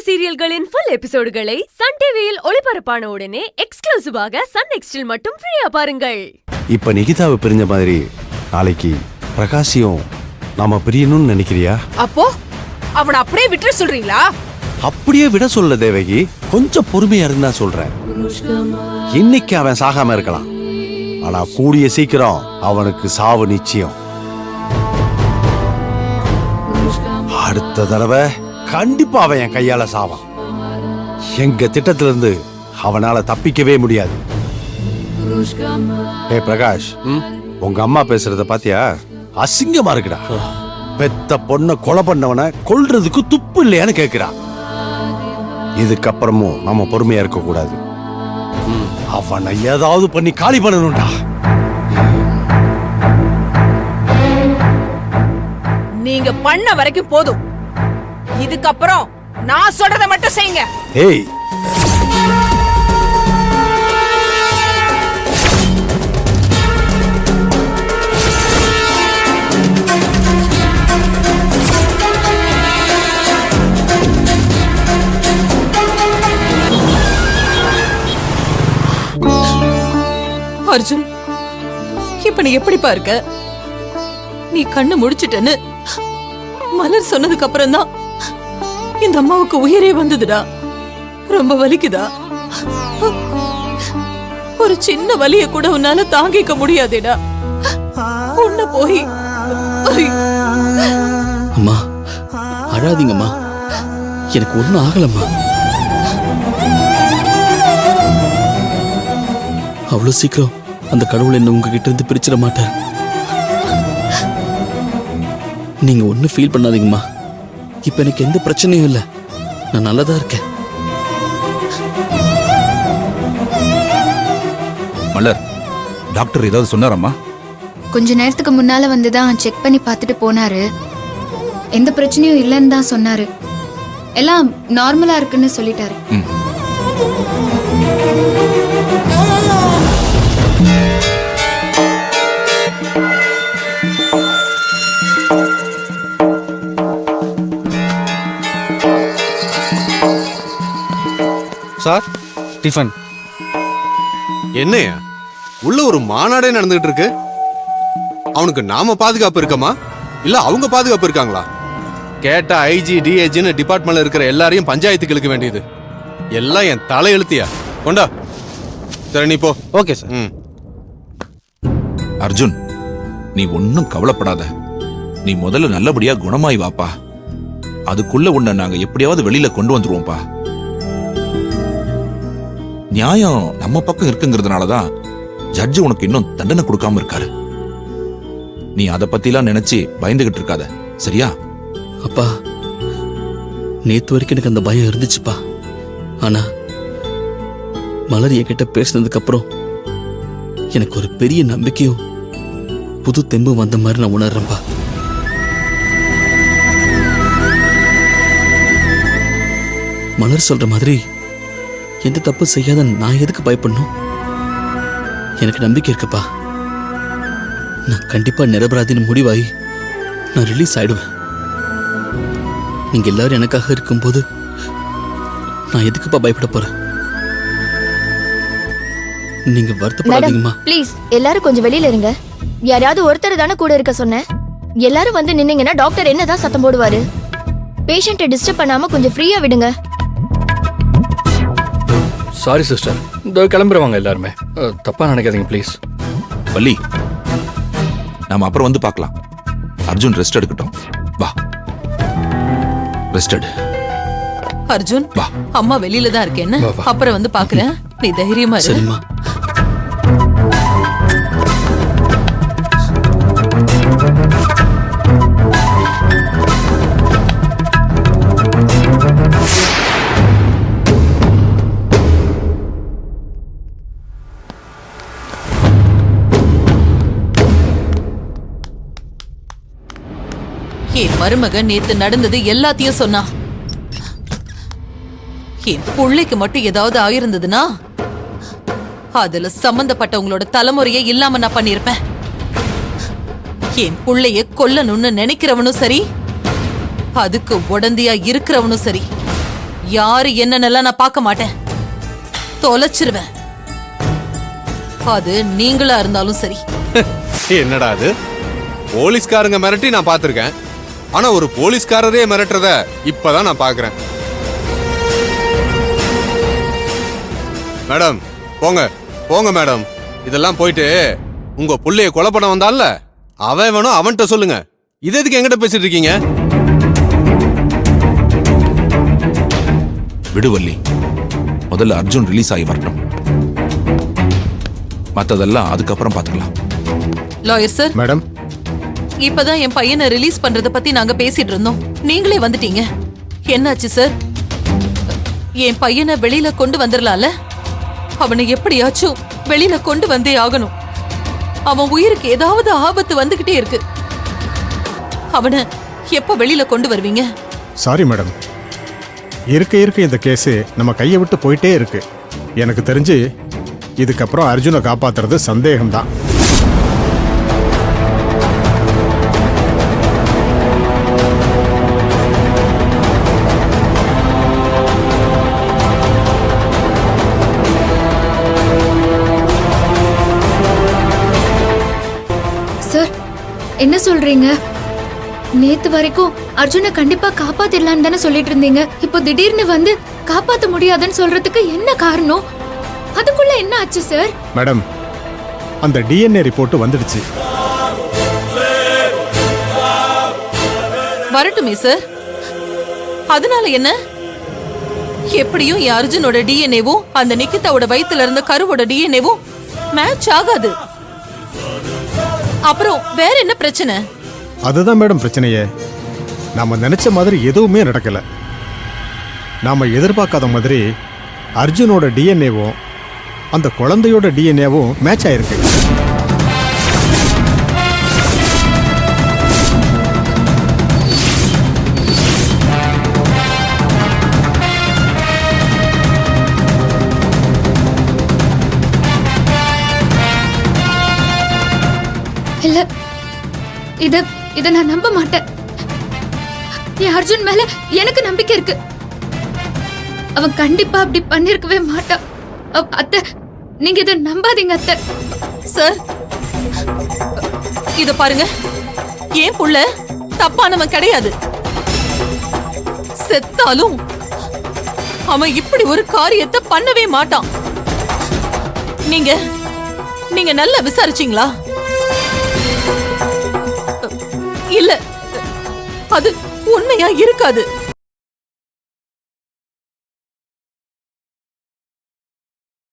சீரியல்களின் full எபிசோடுகளை Sun டிவியில் ஒளிபரப்பான உடனே எக்ஸ்க்ளூசிவாக சன் நெக்ஸ்டில் மட்டும் ஃப்ரீயா பாருங்கள். இப்ப நிகிதாவை பிரிஞ்ச மாதிரி நாளைக்கு பிரகாஷையும் நாம பிரியணும்னு நினைக்கிறியா? அப்போ அவனை அப்படியே விட்டு சொல்றீங்களா? அப்படியே விட சொல்ல தேவகி, கொஞ்சம் பொறுமையா இருந்தா சொல்றேன். இன்னைக்கு அவன் சாகாம இருக்கலாம், ஆனா கூடிய சீக்கிரம் அவனுக்கு சாவு நிச்சயம். அடுத்த தடவை கண்டிப்பா அவன் என் கையால சாவான். எங்க திட்டத்துல இருந்து அவனால தப்பிக்கவே முடியாது. ஏ பிரகாஷ், உங்க அம்மா பேசுறத பாத்தியா? அசிங்கமா இருக்குடா. பெத்த பொண்ண கொலை பண்ணவன கொல்றதுக்கு துப்பு இல்லையான்னு கேக்குறா. இதுக்கப்புறமும் நம்ம பொறுமையா இருக்க கூடாது. அவனை ஏதாவது பண்ணி காலி பண்ணணும்டா. நீங்க பண்ண வரைக்கும் போதும். இதுக்கப்புறம் நான் சொல்றத மட்டும் செய்யுங்க. ஏய், அர்ஜுன், இப்ப நீ எப்படிப்பா இருக்க? நீ கண்ணு முடிச்சிட்டேன்னு மலர் சொன்னதுக்கு அப்புறம் தான் இந்த அம்மாவுக்கு உயிரே வந்ததுடா. ரொம்ப வலிக்குதா? ஒரு சின்ன வலிய கூட உன்னால தாங்கிக்க முடியாதேடா. உன்ன போய் அம்மா அழாதீங்கம்மா, எனக்கு ஒண்ணும் ஆகலம்மா. அவ்வளவு சீக்கிரம் அந்த கடவுள் என்ன உங்ககிட்ட இருந்து பிரிச்சிட மாட்டார். நீங்க ஒன்னும் ஃபீல் பண்ணாதீங்கம்மா. இப்ப எனக்கு எந்த பிரச்சனையும் இல்லை, நான் நல்லதா இருக்கேன். மலர், டாக்டர் ஏதாவது சொன்னாரம்மா? கொஞ்ச நேரத்துக்கு முன்னால வந்துதான் செக் பண்ணி பார்த்துட்டு போனாரு. எந்த பிரச்சனையும் இல்லைன்னு தான் சொன்னாரு. எல்லாம் நார்மலா இருக்குன்னு சொல்லிட்டாரு. Sir, tiffin. என்னையா உள்ள ஒரு மாநாடே நடந்துகிட்டு இருக்கு? அவனுக்கு நாம பாதுகாப்பு இருக்கமா இல்ல அவங்க பாதுகாப்பு இருக்காங்களா? கேட்டா ஐஜி டிஐஜின்னு டிபார்ட்மெண்ட்ல இருக்கிற எல்லாரையும் பஞ்சாயத்துக்கு இழுக்க வேண்டியது. எல்லாம் என் தலை எழுத்தியா? கொண்டா. சரி, நீ போ. Okay sir. அர்ஜுன், நீ ஒன்னும் கவலைப்படாத. நீ முதல்ல நல்லபடியா குணமாய் வாப்பா. அதுக்குள்ள உன்னை நாங்க எப்படியாவது வெளியில கொண்டு வந்துருவோம்ப்பா. நியாயம் நம்ம பக்கம் இருக்குங்கிறதுனாலதான் ஜட்ஜு உனக்கு இன்னும் தண்டனை கொடுக்காம இருக்காரு. நீ அத பத்திலாம் நினைச்சு பயந்துகிட்டு இருக்காத, சரியா? அப்பா, நேத்து வரைக்கும் எனக்கு அந்த பயம் இருந்துச்சுப்பா. ஆனா மலர் என்கிட்ட பேசினதுக்கு அப்புறம் எனக்கு ஒரு பெரிய நம்பிக்கையும் புது தெம்பும் வந்த மாதிரி நான் உணர்றேன்பா. மலர் சொல்ற மாதிரி எந்த தப்பு செய்யாத நான் எதுக்கு பயப்படணும்? எனக்கு நம்பிக்கை இருக்குப்பா. நான் கண்டிப்பா நிரபராதின்னு முடிவாயி நான் ரிலீஸ் ஆயிடுவேன். நீங்க எல்லாரும் எனக்காக இருக்கும்போது நான் எதுக்குப்பா பயப்பட போறேன்? நீங்க வருத்தப்படாதீங்கம்மா. ப்ளீஸ் எல்லாரும் கொஞ்சம் வெளியில இருங்க. யாராவது ஒருத்தர் தானே கூட இருக்க சொன்னேன். எல்லாரும் வந்து நின்னீங்கன்னா டாக்டர் என்னதான் சத்தம் போடுவாரு. பேஷண்ட்டை டிஸ்டர்ப் பண்ணாம கொஞ்சம் ஃப்ரீயா விடுங்க. சாரி சிஸ்டர், இந்த கிளம்புறவாங்க எல்லாருமே. தப்பா நினைக்காதீங்க ப்ளீஸ். வள்ளி, நாம அப்புறம் வந்து பார்க்கலாம். அர்ஜுன் ரெஸ்ட் எடுக்கட்டும். வா, ரெஸ்ட் எடு. அர்ஜுன், வா. அம்மா வெளியில தான் இருக்கேன்னு அப்புறம் வந்து பாக்குறேன். நீ தைரியமா இரு. சரிம்மா. என் மருமக நேத்து நடந்தது எல்லாத்தையும் சொன்னா. என் பிள்ளைக்கு மட்டும் ஏதாவது ஆயிருந்ததுன்னா அதுல சம்பந்தப்பட்டவங்களோட தலைமுறையே இல்லாம நான் பண்ணிருப்பேன். என் புள்ளைய கொல்லணும்னு நினைக்கிறவனும் சரி, அதுக்கு உடந்தையா இருக்கிறவனும் சரி, யாரு என்னன்னெல்லாம் நான் பார்க்க மாட்டேன், தொலைச்சிருவேன். அது நீங்களா இருந்தாலும் சரி. என்னடா அது? போலீஸ்காரங்க மிரட்டி நான் பார்த்திருக்கேன், ஆனா ஒரு போலீஸ்காரரே மிரட்டுறத இப்பதான் நான் பார்க்கறேன். மேடம் போங்க போங்க மேடம், இதெல்லாம் போயிட்டு உங்க புள்ளைய கொலை பண்ண வந்தால அவன் வேணும், அவன்கிட்ட சொல்லுங்க. இது எதுக்கு என்கிட்ட பேசிட்டு இருக்கீங்க? விடுவல்லி, முதல்ல அர்ஜுன் ரிலீஸ் ஆகி வரட்டும், மத்ததெல்லாம் அதுக்கப்புறம் பாத்துக்கலாம். லாயர் சார், மேடம், இப்பதான் என் பையனை ரிலீஸ் பண்றத பத்தி நாங்க பேசிட்டு இருந்தோம், நீங்களே வந்துட்டீங்க. என்னாச்சு சார்? என் பையனை வெளியில கொண்டு வந்துடலாம்ல? அவனை எப்படியாச்சும் வெளியில கொண்டு வந்தே ஆகணும். அவன் உயிருக்கு ஏதாவது ஆபத்து வந்துகிட்டே இருக்கு. அவனை எப்ப வெளியில கொண்டு வருவீங்க? சாரி மேடம், இருக்க இந்த கேஸ் நம்ம கையை விட்டு போயிட்டே இருக்கு. எனக்கு தெரிஞ்சு இதுக்கப்புறம் அர்ஜுனை காப்பாத்துறது சந்தேகம்தான். சார், என்ன சொல்றீங்க? நேத்து வரைக்கும் அர்ஜுனை கண்டிப்பா காப்பாத்திடலான்னு தானே சொல்லிட்டு இருந்தீங்க. இப்போ திடீர்னு வந்து காப்பாத்த முடியாதுன்னு சொல்றதுக்கு என்ன காரணம்? அதுக்குள்ள என்ன ஆச்சு சார்? மேடம், அந்த டிஎன்ஏ ரிப்போர்ட் வந்துடுச்சு. வரட்டுமே சார், அதனால என்ன? எப்படியும் என் அர்ஜுனோட டிஎன்ஏவும் அந்த நிக்கிதாவோட வயித்துல இருந்த கருவோட டிஎன்ஏவும் மேட்ச் ஆகாது. அப்புறம் வேற என்ன பிரச்சனை? அதுதான் மேடம் பிரச்சனையே. நாம நினைச்ச மாதிரி எதுவுமே நடக்கல. நாம எதிர்பார்க்காத மாதிரி அர்ஜுனோட டிஎன்ஏவும் அந்த குழந்தையோட டிஎன்ஏவும் மேட்ச் ஆயிருக்கு. இல்ல, இத நான் நம்ப மாட்டேன். என் அர்ஜுன் மேல எனக்கு நம்பிக்கை இருக்கு. அவன் கண்டிப்பா அப்படி பண்ணிருக்கவே மாட்டான். அத்தை, நீங்க இத நம்பாதீங்க அத்தை. சார், இத பாருங்க, ஏன் புள்ள தப்பானவன் கிடையாது. செத்தாலும் அவன் இப்படி ஒரு காரியத்தை பண்ணவே மாட்டான். நீங்க நல்லா விசாரிச்சீங்களா? இல்ல, அது உண்மையா இருக்காது.